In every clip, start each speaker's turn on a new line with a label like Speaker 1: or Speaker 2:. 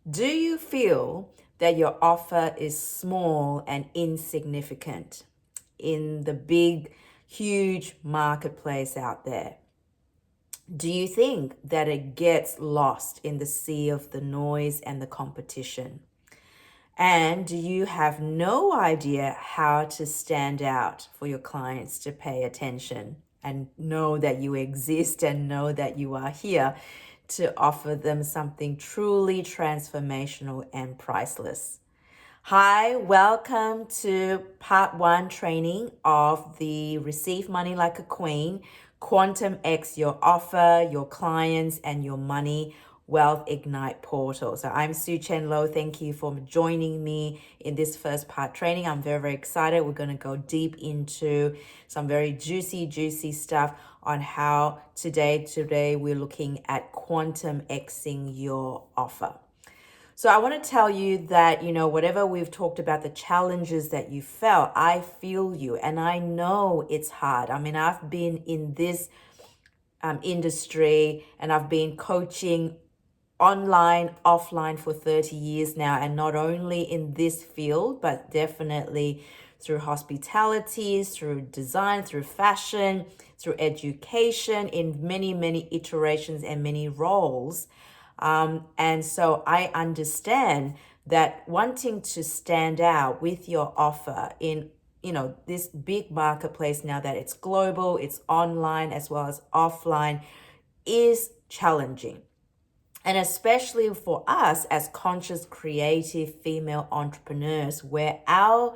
Speaker 1: Do you feel that your offer is small and insignificant in the big, huge marketplace out there? Do you think that it gets lost in the sea of the noise and the competition? And do you have no idea how to stand out for your clients to pay attention and know that you exist and know that you are here to offer them something truly transformational and priceless? Hi, welcome to part one training of the Receive Money Like a Queen, QuantumX, your offer, your clients, and your money Wealth Ignite portal. So I'm Sue Chen Lo. Thank you for joining me in this first part training. I'm very, very excited. We're going to go deep into some very juicy stuff on how today we're looking at quantum Xing your offer. So I want to tell you that, whatever we've talked about, the challenges that you felt, I feel you and I know it's hard. I mean, I've been in this industry and I've been coaching online, offline for 30 years now. And not only in this field, but definitely through hospitality, through design, through fashion, through education, in many iterations and many roles. And so I understand that wanting to stand out with your offer in this big marketplace now that it's global, it's online as well as offline, is challenging. And especially for us as conscious, creative female entrepreneurs, where our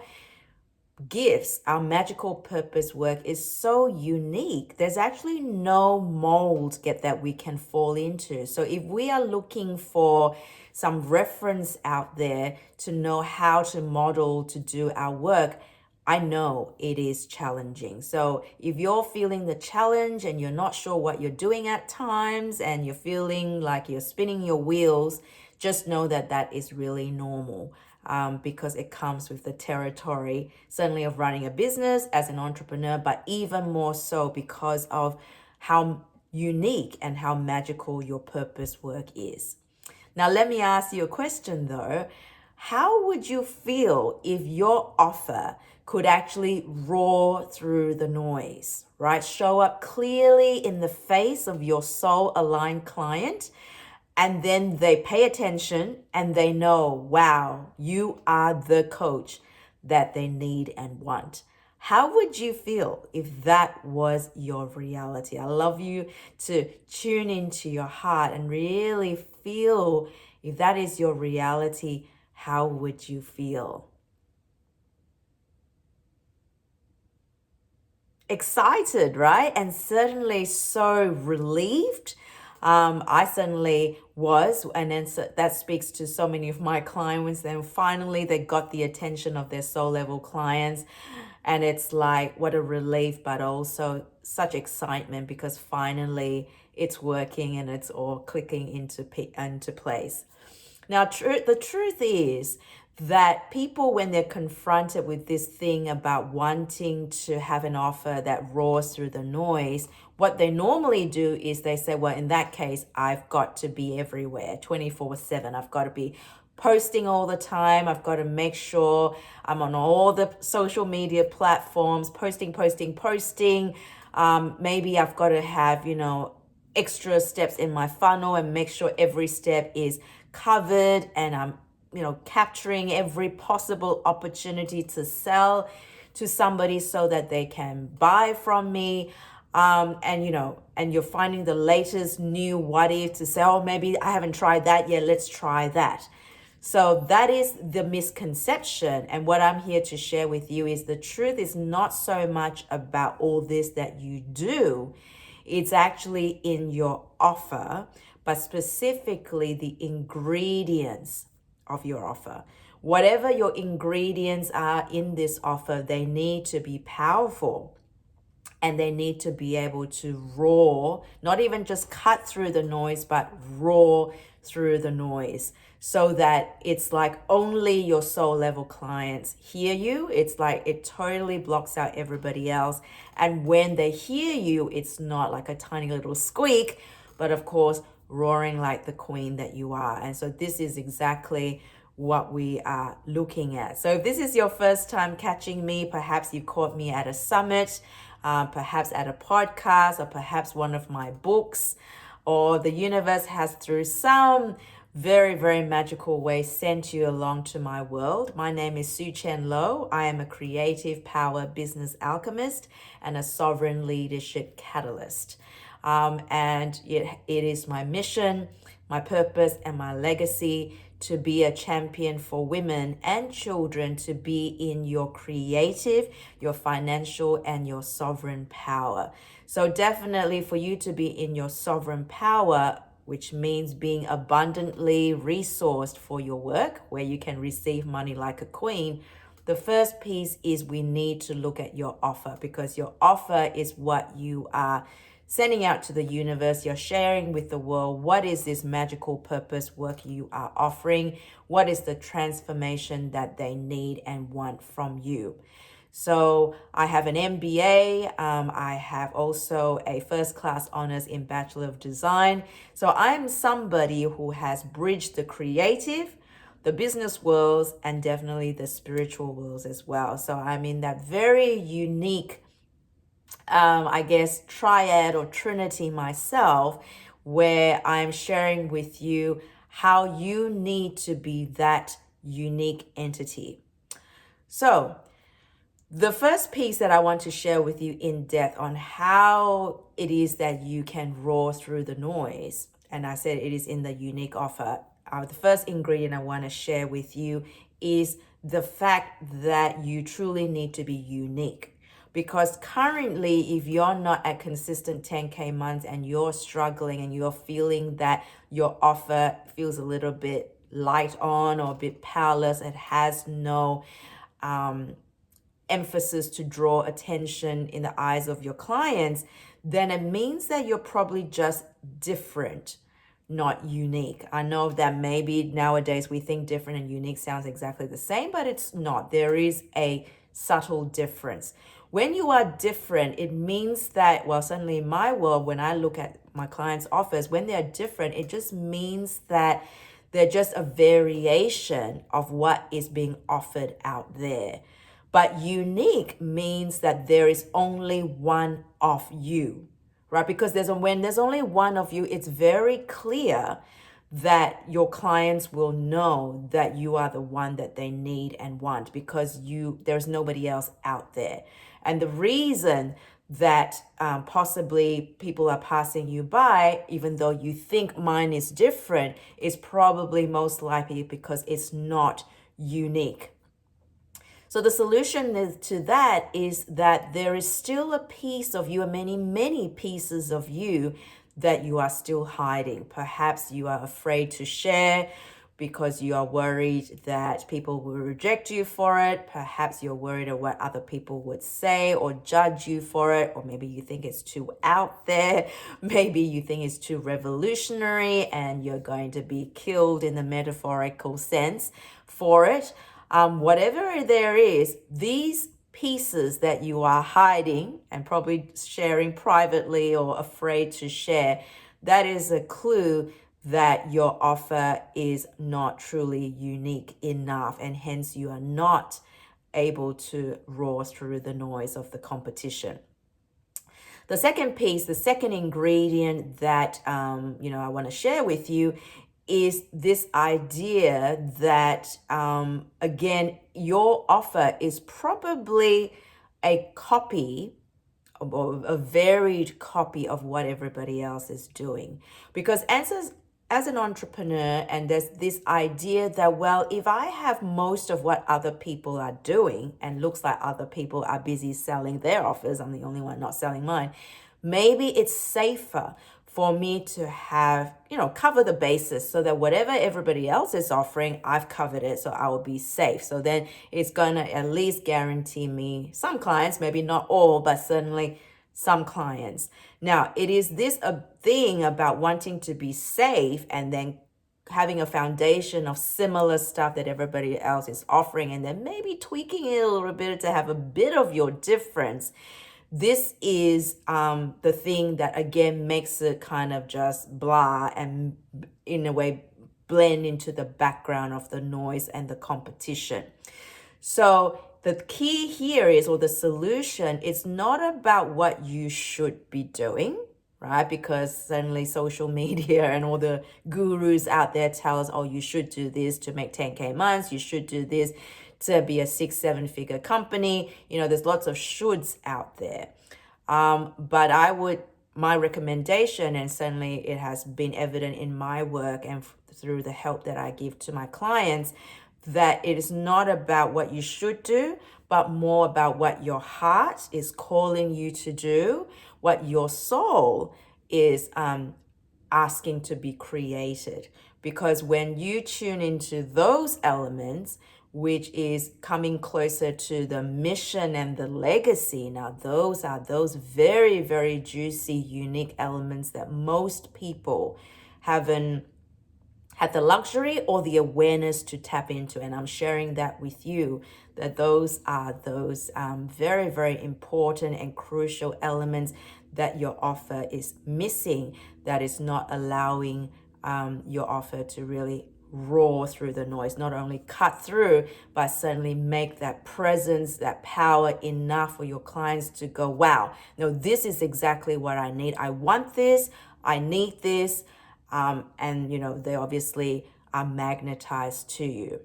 Speaker 1: gifts, our magical purpose work is so unique. There's actually no mold that we can fall into. So if we are looking for some reference out there to know how to model, to do our work, I know it is challenging. So if you're feeling the challenge and you're not sure what you're doing at times and you're feeling like you're spinning your wheels, just know that that is really normal. Because it comes with the territory, certainly of running a business as an entrepreneur, but even more so because of how unique and how magical your purpose work is. Now, let me ask you a question though. How would you feel if your offer could actually roar through the noise, right? Show up clearly in the face of your soul aligned client, and then they pay attention and they know, wow, you are the coach that they need and want. How would you feel if that was your reality? I love you to tune into your heart and really feel if that is your reality, how would you feel? Excited, right? And certainly so relieved. I certainly was, and then that speaks to so many of my clients. Then finally, they got the attention of their soul level clients, and it's like what a relief, but also such excitement because finally it's working and it's all clicking into place. Now, the truth is that people, when they're confronted with this thing about wanting to have an offer that roars through the noise, what they normally do is they say, well, in that case, I've got to be everywhere 24/7. I've got to be posting all the time. I've got to make sure I'm on all the social media platforms, posting. Maybe I've got to have, extra steps in my funnel and make sure every step is covered and I'm capturing every possible opportunity to sell to somebody so that they can buy from me. And you're finding the latest new what if to say, oh, maybe I haven't tried that yet. Let's try that. So that is the misconception. And what I'm here to share with you is the truth is not so much about all this that you do. It's actually in your offer, but specifically the ingredients of your offer. Whatever your ingredients are in this offer, they need to be powerful and they need to be able to roar, not even just cut through the noise, but roar through the noise so that it's like only your soul level clients hear you. It's like it totally blocks out everybody else. And when they hear you, it's not like a tiny little squeak, but of course, roaring like the queen that you are. And so this is exactly what we are looking at. So if this is your first time catching me, perhaps you caught me at a summit, perhaps at a podcast, or perhaps one of my books, or the universe has through some very, very magical way sent you along to my world. My name is Sue Chen Low. I am a creative power business alchemist and a sovereign leadership catalyst. And it is my mission, my purpose, and my legacy to be a champion for women and children to be in your creative, your financial, and your sovereign power. So definitely for you to be in your sovereign power, which means being abundantly resourced for your work, where you can receive money like a queen. The first piece is we need to look at your offer, because your offer is what you are sending out to the universe. You're sharing with the world what is this magical purpose work you are offering, what is the transformation that they need and want from you. So I have an MBA. I have also a first class honors in Bachelor of Design. So I'm somebody who has bridged the creative, the business worlds, and definitely the spiritual worlds as well. So I'm in that very unique, I guess, triad or trinity myself, where I'm sharing with you how you need to be that unique entity. So the first piece that I want to share with you in depth on how it is that you can roar through the noise, and I said it is in the unique offer. The first ingredient I want to share with you is the fact that you truly need to be unique. Because currently, if you're not at consistent 10K months and you're struggling and you're feeling that your offer feels a little bit light on or a bit powerless, it has no emphasis to draw attention in the eyes of your clients, then it means that you're probably just different, not unique. I know that maybe nowadays we think different and unique sounds exactly the same, but it's not. There is a subtle difference. When you are different, it means that, well, certainly in my world, when I look at my clients' offers, when they're different, it just means that they're just a variation of what is being offered out there. But unique means that there is only one of you, right? Because when there's only one of you, it's very clear that your clients will know that you are the one that they need and want, because there's nobody else out there. And the reason that possibly people are passing you by, even though you think mine is different, is probably most likely because it's not unique. So the solution to that is that there is still a piece of you, and many, many pieces of you that you are still hiding. Perhaps you are afraid to share because you are worried that people will reject you for it. Perhaps you're worried of what other people would say or judge you for it. Or maybe you think it's too out there. Maybe you think it's too revolutionary and you're going to be killed in the metaphorical sense for it. Whatever there is, these pieces that you are hiding and probably sharing privately or afraid to share, that is a clue that your offer is not truly unique enough, and hence you are not able to roar through the noise of the competition. The second piece, the second ingredient that I want to share with you is this idea that, again, your offer is probably a copy or a varied copy of what everybody else is doing. Because as an entrepreneur, and there's this idea that, well, if I have most of what other people are doing and looks like other people are busy selling their offers, I'm the only one not selling mine, maybe it's safer for me to have, cover the basis so that whatever everybody else is offering, I've covered it, so I will be safe. So then it's going to at least guarantee me some clients, maybe not all, but certainly some clients. Now, it is this a thing about wanting to be safe and then having a foundation of similar stuff that everybody else is offering, and then maybe tweaking it a little bit to have a bit of your difference. This is the thing that again makes it kind of just blah and in a way blend into the background of the noise and the competition. So the key here is, or the solution, it's not about what you should be doing, right? Because suddenly social media and all the gurus out there tell us, oh, you should do this to make 10K months, you should do this to be a 6-7 figure company. There's lots of shoulds out there. But my recommendation, and certainly it has been evident in my work and through the help that I give to my clients, that it is not about what you should do, but more about what your heart is calling you to do, what your soul is asking to be created. Because when you tune into those elements, which is coming closer to the mission and the legacy, now those are those very, very juicy, unique elements that most people haven't had the luxury or the awareness to tap into. And I'm sharing that with you, that those are those very, very important and crucial elements that your offer is missing, that is not allowing your offer to really roar through the noise, not only cut through, but certainly make that presence, that power enough for your clients to go, wow, no, this is exactly what I need. I want this, I need this. And they obviously are magnetized to you.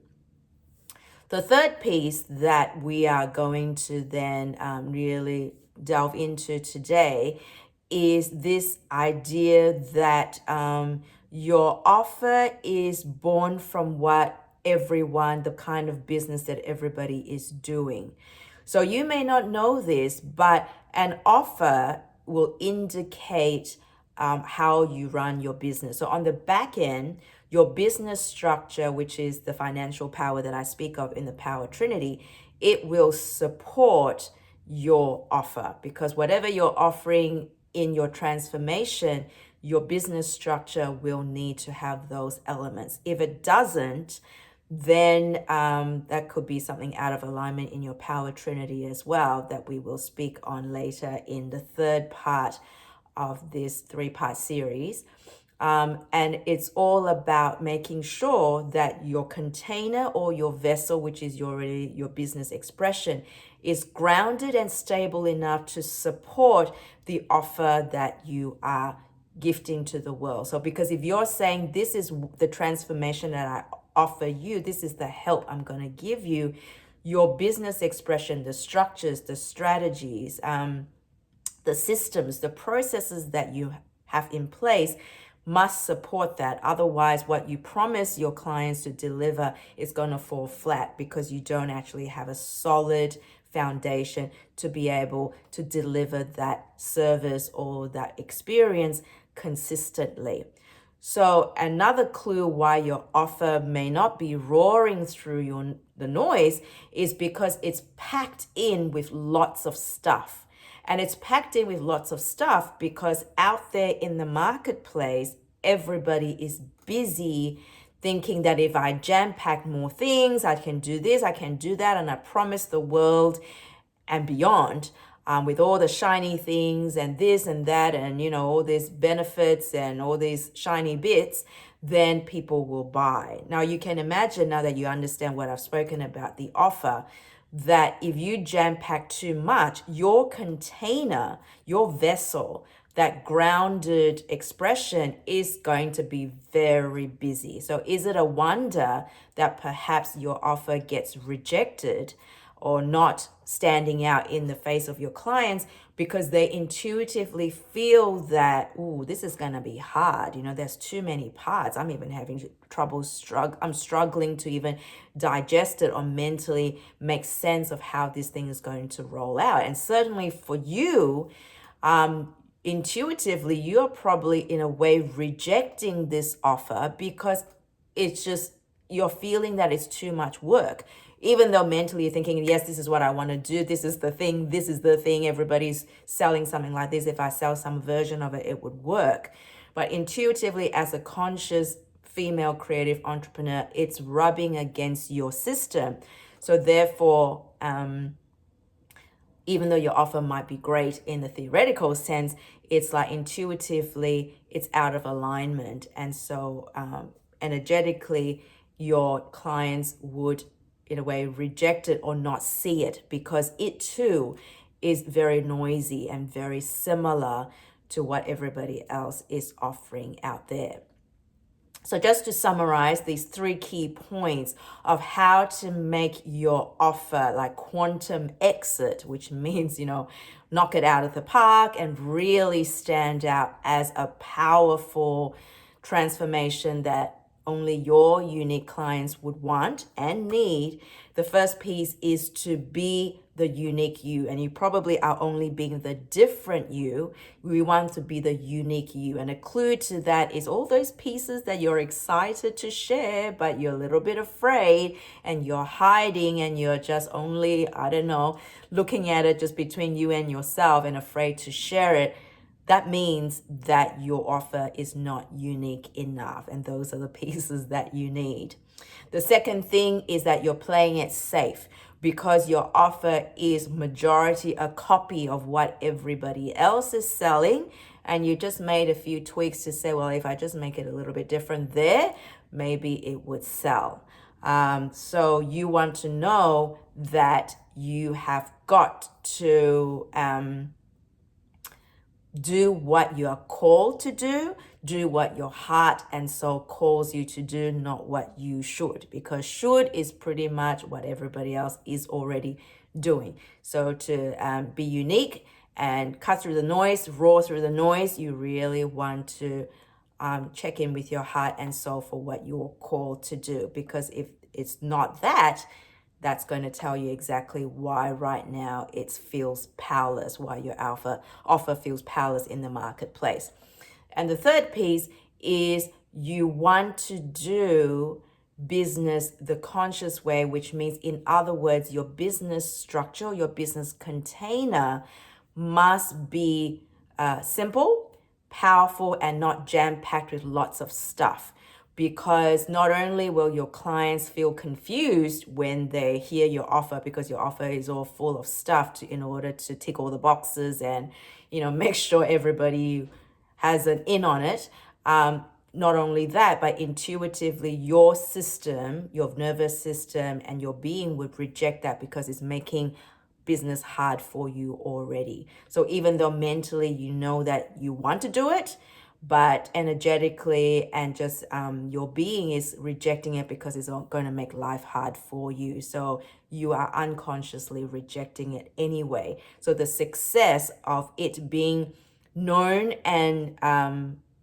Speaker 1: The third piece that we are going to then really delve into today is this idea that your offer is born from the kind of business that everybody is doing. So you may not know this, but an offer will indicate how you run your business. So on the back end, your business structure, which is the financial power that I speak of in the Power Trinity, it will support your offer, because whatever you're offering in your transformation, your business structure will need to have those elements. If it doesn't, then that could be something out of alignment in your Power Trinity as well, that we will speak on later in the third part of this 3-part series. And it's all about making sure that your container or your vessel, which is your business expression, is grounded and stable enough to support the offer that you are gifting to the world. So because if you're saying this is the transformation that I offer you, this is the help I'm going to give you, your business expression, the structures, the strategies, the systems, the processes that you have in place must support that. Otherwise, what you promise your clients to deliver is going to fall flat, because you don't actually have a solid foundation to be able to deliver that service or that experience consistently. So another clue why your offer may not be roaring through the noise is because it's packed in with lots of stuff. And it's packed in with lots of stuff because out there in the marketplace, everybody is busy thinking that if I jam-pack more things, I can do this, I can do that, and I promise the world and beyond, with all the shiny things and this and that and, all these benefits and all these shiny bits, then people will buy. Now, you can imagine, now that you understand what I've spoken about, the offer, that if you jam pack too much, your container, your vessel, that grounded expression is going to be very busy. So is it a wonder that perhaps your offer gets rejected or not standing out in the face of your clients because they intuitively feel that, ooh, this is going to be hard. There's too many parts. I'm even having trouble I'm struggling to even digest it or mentally make sense of how this thing is going to roll out. And certainly for you, intuitively, you're probably in a way rejecting this offer because it's just, you're feeling that it's too much work. Even though mentally you're thinking, yes, this is what I want to do. This is the thing. Everybody's selling something like this. If I sell some version of it, it would work. But intuitively, as a conscious female creative entrepreneur, it's rubbing against your system. So therefore, even though your offer might be great in the theoretical sense, it's like intuitively it's out of alignment. And so energetically, your clients would, in a way, reject it or not see it because it too is very noisy and very similar to what everybody else is offering out there. So just to summarize these three key points of how to make your offer like quantum exit, which means, knock it out of the park and really stand out as a powerful transformation that only your unique clients would want and need. The first piece is to be the unique you, and you probably are only being the different you. We want to be the unique you, and a clue to that is all those pieces that you're excited to share but you're a little bit afraid and you're hiding and you're just only, I don't know, looking at it just between you and yourself and afraid to share it. That means that your offer is not unique enough, and those are the pieces that you need. The second thing is that you're playing it safe because your offer is majority a copy of what everybody else is selling, and you just made a few tweaks to say, well, if I just make it a little bit different there, maybe it would sell. So you want to know that you have got to do what you are called to do what your heart and soul calls you to do, not what you should, because should is pretty much what everybody else is already doing. So to be unique and cut through the noise, roar through the noise, you really want to check in with your heart and soul for what you're called to do, because if it's not that, that's going to tell you exactly why right now it feels powerless, why your offer feels powerless in the marketplace. And the third piece is you want to do business the conscious way, which means, in other words, your business structure, your business container must be simple, powerful, and not jam-packed with lots of stuff. Because not only will your clients feel confused when they hear your offer, because your offer is all full of stuff in order to tick all the boxes and make sure everybody has an in on it. Not only that, but intuitively your system, your nervous system, and your being would reject that because it's making business hard for you already. So even though mentally you know that you want to do it, but energetically and just your being is rejecting it because it's going to make life hard for you. So you are unconsciously rejecting it anyway. So the success of it being known and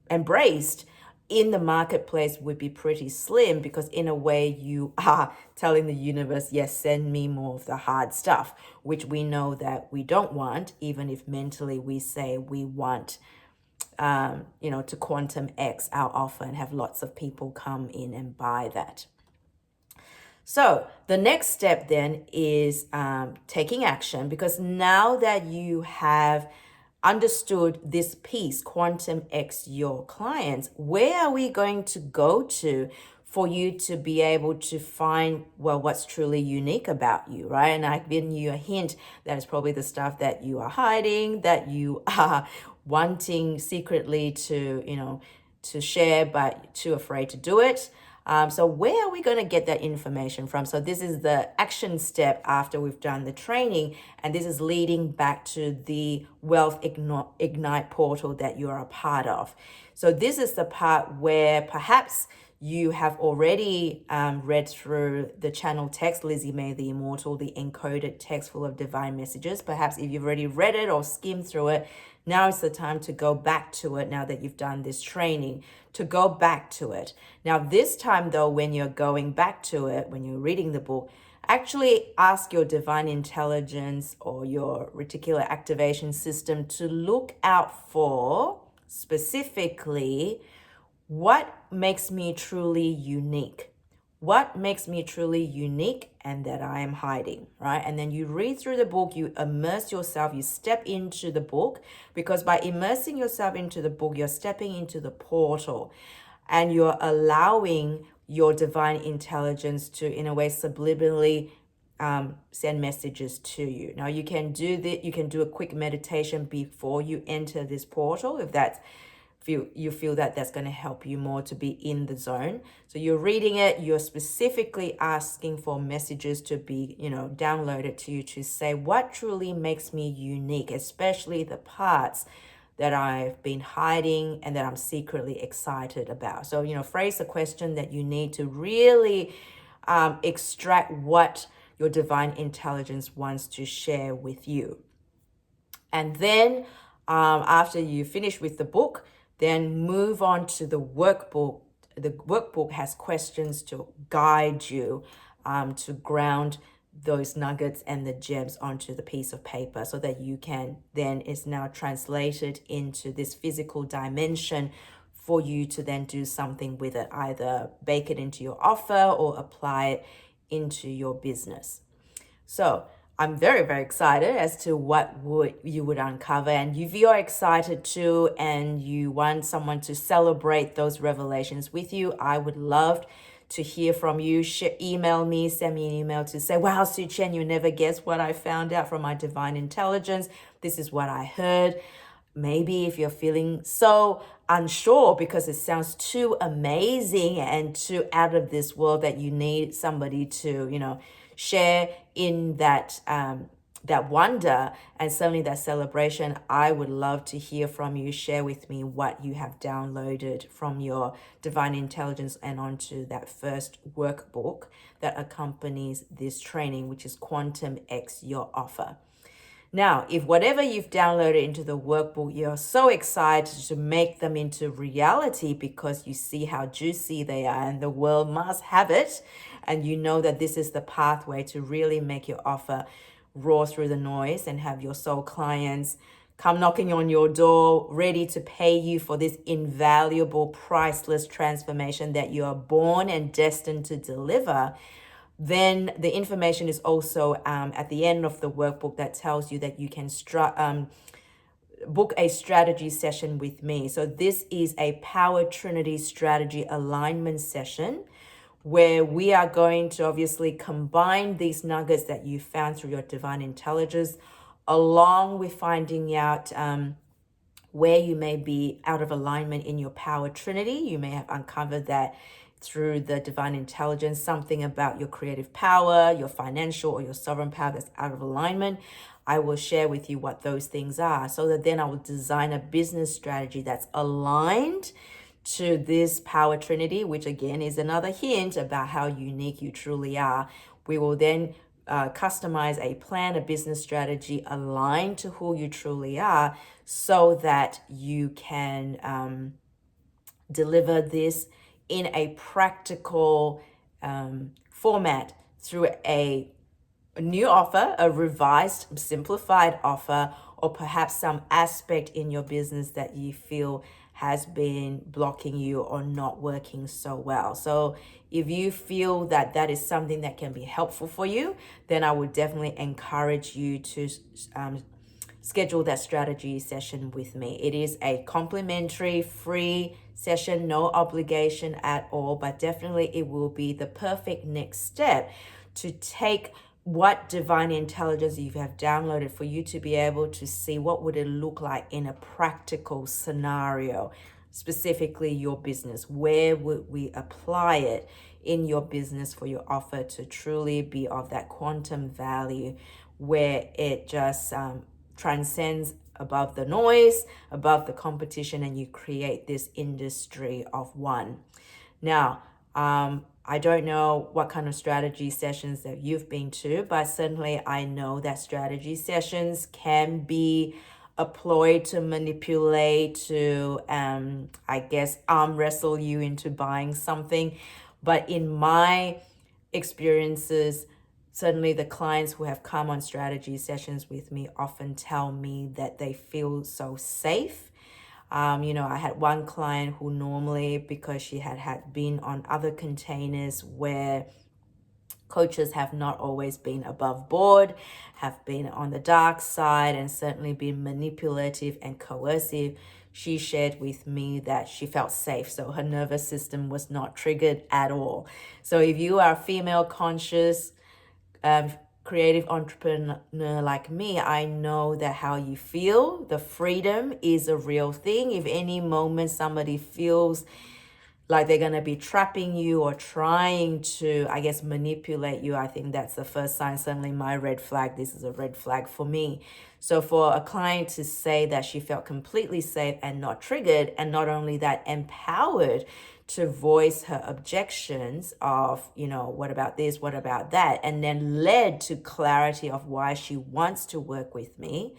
Speaker 1: embraced in the marketplace would be pretty slim, because in a way you are telling the universe, yes, send me more of the hard stuff, which we know that we don't want, even if mentally we say we want to QuantumX our offer and have lots of people come in and buy that. So the next step then is taking action, because now that you have understood this piece, QuantumX your clients, where are we going to go to for you to be able to find, well, what's truly unique about you, right? And I've given you a hint that it's probably the stuff that you are hiding, that you are wanting secretly to share, but too afraid to do it. So where are we going to get that information from? So this is the action step after we've done the training, and this is leading back to the Wealth Ignite portal that you are a part of. So this is the part where perhaps you have already read through the channel text, Lizzie May the Immortal, the encoded text full of divine messages. Perhaps if you've already read it or skimmed through it, now is the time to go back to it, now that you've done this training, to go back to it. Now, this time, though, when you're going back to it, when you're reading the book, actually ask your divine intelligence or your reticular activation system to look out for specifically what makes me truly unique. What makes me truly unique and that I am hiding, right? And then you read through the book, you immerse yourself, you step into the book, because by immersing yourself into the book, you're stepping into the portal and you're allowing your divine intelligence to, in a way, subliminally send messages to you. Now you can do that. You can do a quick meditation before you enter this portal if that's you feel that that's going to help you more to be in the zone. So you're reading it, you're specifically asking for messages to be, downloaded to you to say what truly makes me unique, especially the parts that I've been hiding and that I'm secretly excited about. So, phrase a question that you need to really extract what your divine intelligence wants to share with you. And then after you finish with the book, then move on to the workbook. The workbook has questions to guide you to ground those nuggets and the gems onto the piece of paper so that you can then it's now translated into this physical dimension for you to then do something with it, either bake it into your offer or apply it into your business. So I'm very, very excited as to what you would uncover. And if you're excited too and you want someone to celebrate those revelations with you, I would love to hear from you. Email me, send me an email to say, wow, Sue Chen, you never guess what I found out from my divine intelligence. This is what I heard. Maybe if you're feeling so unsure because it sounds too amazing and too out of this world that you need somebody to, share in that that wonder and certainly that celebration, I would love to hear from you. Share with me what you have downloaded from your divine intelligence and onto that first workbook that accompanies this training, which is QuantumX, your offer. Now, if whatever you've downloaded into the workbook, you're so excited to make them into reality because you see how juicy they are and the world must have it, and you know that this is the pathway to really make your offer roar through the noise and have your soul clients come knocking on your door, ready to pay you for this invaluable, priceless transformation that you are born and destined to deliver, then the information is also at the end of the workbook that tells you that you can book a strategy session with me. So this is a Power Trinity strategy alignment session where we are going to obviously combine these nuggets that you found through your divine intelligence along with finding out where you may be out of alignment in your power trinity. You may have uncovered that through the divine intelligence, something about your creative power, your financial or your sovereign power that's out of alignment. I will share with you what those things are so that then I will design a business strategy that's aligned to this power trinity, which again is another hint about how unique you truly are. We will then customize a plan, a business strategy aligned to who you truly are so that you can deliver this in a practical format through a new offer, a revised, simplified offer, or perhaps some aspect in your business that you feel has been blocking you or not working so well. So if you feel that that is something that can be helpful for you, then I would definitely encourage you to schedule that strategy session with me. It is a complimentary, free session, no obligation at all, but definitely it will be the perfect next step to take what divine intelligence you have downloaded for you to be able to see what would it look like in a practical scenario, specifically your business. Where would we apply it in your business for your offer to truly be of that quantum value where it just transcends above the noise, above the competition, and you create this industry of one. Now, I don't know what kind of strategy sessions that you've been to, but certainly I know that strategy sessions can be a ploy to manipulate, to, I guess, arm wrestle you into buying something. But in my experiences, certainly the clients who have come on strategy sessions with me often tell me that they feel so safe. I had one client who normally, because she had been on other containers where coaches have not always been above board, have been on the dark side, and certainly been manipulative and coercive, she shared with me that she felt safe. So her nervous system was not triggered at all. So if you are female conscious, creative entrepreneur like me, I know that how you feel, the freedom is a real thing. If any moment somebody feels like they're going to be trapping you or trying to, I guess, manipulate you, I think that's the first sign. Certainly my red flag, this is a red flag for me. So for a client to say that she felt completely safe and not triggered, and not only that, empowered to voice her objections of, what about this, what about that, and then led to clarity of why she wants to work with me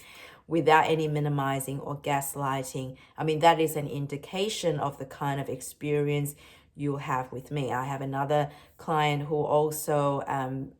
Speaker 1: without any minimizing or gaslighting. I mean, that is an indication of the kind of experience you'll have with me. I have another client who also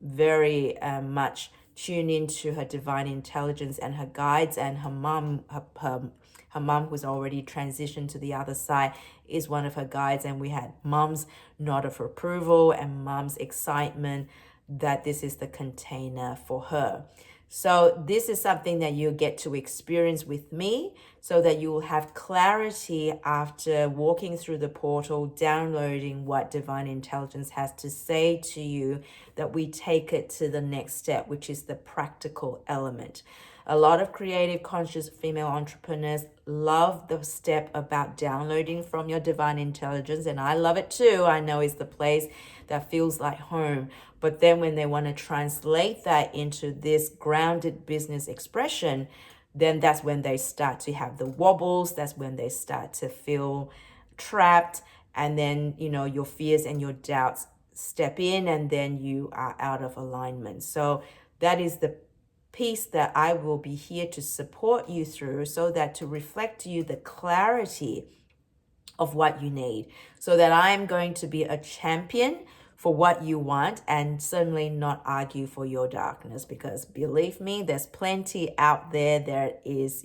Speaker 1: very much tune into her divine intelligence and her guides, and her mom, her mom, who's already transitioned to the other side, is one of her guides. And we had mom's nod of approval and mom's excitement that this is the container for her. So this is something that you get to experience with me, so that you will have clarity after walking through the portal, downloading what divine intelligence has to say to you, that we take it to the next step, which is the practical element. A lot of creative, conscious female entrepreneurs love the step about downloading from your divine intelligence, and I love it too. I know it's the place that feels like home. But then when they want to translate that into this grounded business expression, then that's when they start to have the wobbles. That's when they start to feel trapped. And then, your fears and your doubts step in, and then you are out of alignment. So that is the piece that I will be here to support you through, so that to reflect to you the clarity of what you need, so that I'm going to be a champion for what you want, and certainly not argue for your darkness, because believe me, there's plenty out there that is,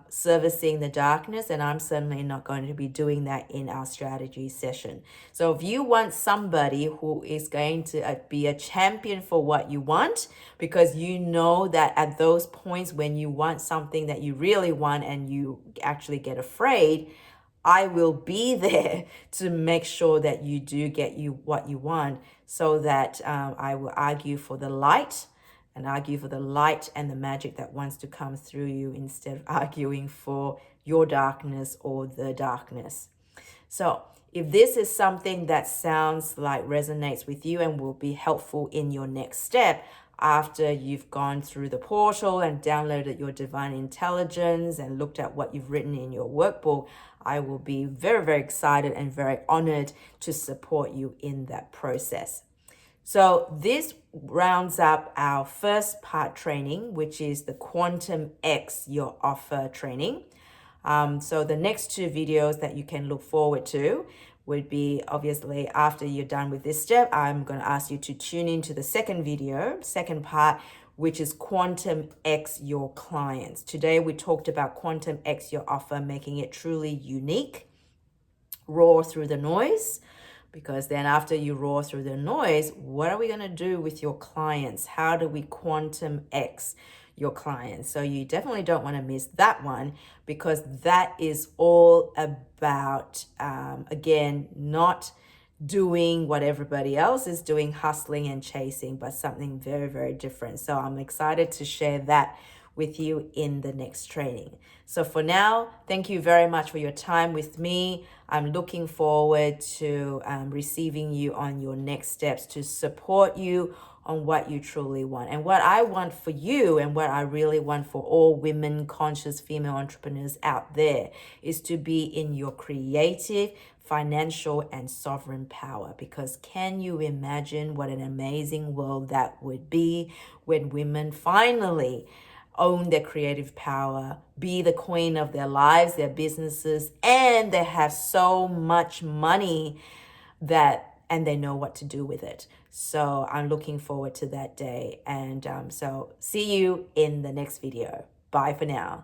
Speaker 1: servicing the darkness, and I'm certainly not going to be doing that in our strategy session. So if you want somebody who is going to be a champion for what you want, because you know that at those points when you want something that you really want and you actually get afraid, I will be there to make sure that you do get you what you want, so that I will argue for the light, and argue for the light and the magic that wants to come through you, instead of arguing for your darkness or the darkness. So if this is something that sounds like resonates with you and will be helpful in your next step, after you've gone through the portal and downloaded your divine intelligence and looked at what you've written in your workbook, I will be very, very excited and very honored to support you in that process. So this rounds up our first part training, which is the QuantumX Your Offer training. So the next two videos that you can look forward to would be, obviously, after you're done with this step, I'm going to ask you to tune into the second video, second part, which is QuantumX Your Clients. Today we talked about QuantumX Your Offer, making it truly unique, roar through the noise. Because then after you roar through the noise, what are we going to do with your clients? How do we quantum X your clients? So you definitely don't want to miss that one, because that is all about, again, not doing what everybody else is doing, hustling and chasing, but something very, very different. So I'm excited to share that with you in the next training. So for now, thank you very much for your time with me. I'm looking forward to receiving you on your next steps, to support you on what you truly want. And what I want for you, and what I really want for all women, conscious female entrepreneurs out there, is to be in your creative, financial, and sovereign power. Because can you imagine what an amazing world that would be when women finally own their creative power, be the queen of their lives, their businesses, and they have so much money and they know what to do with it. So I'm looking forward to that day. And so see you in the next video. Bye for now.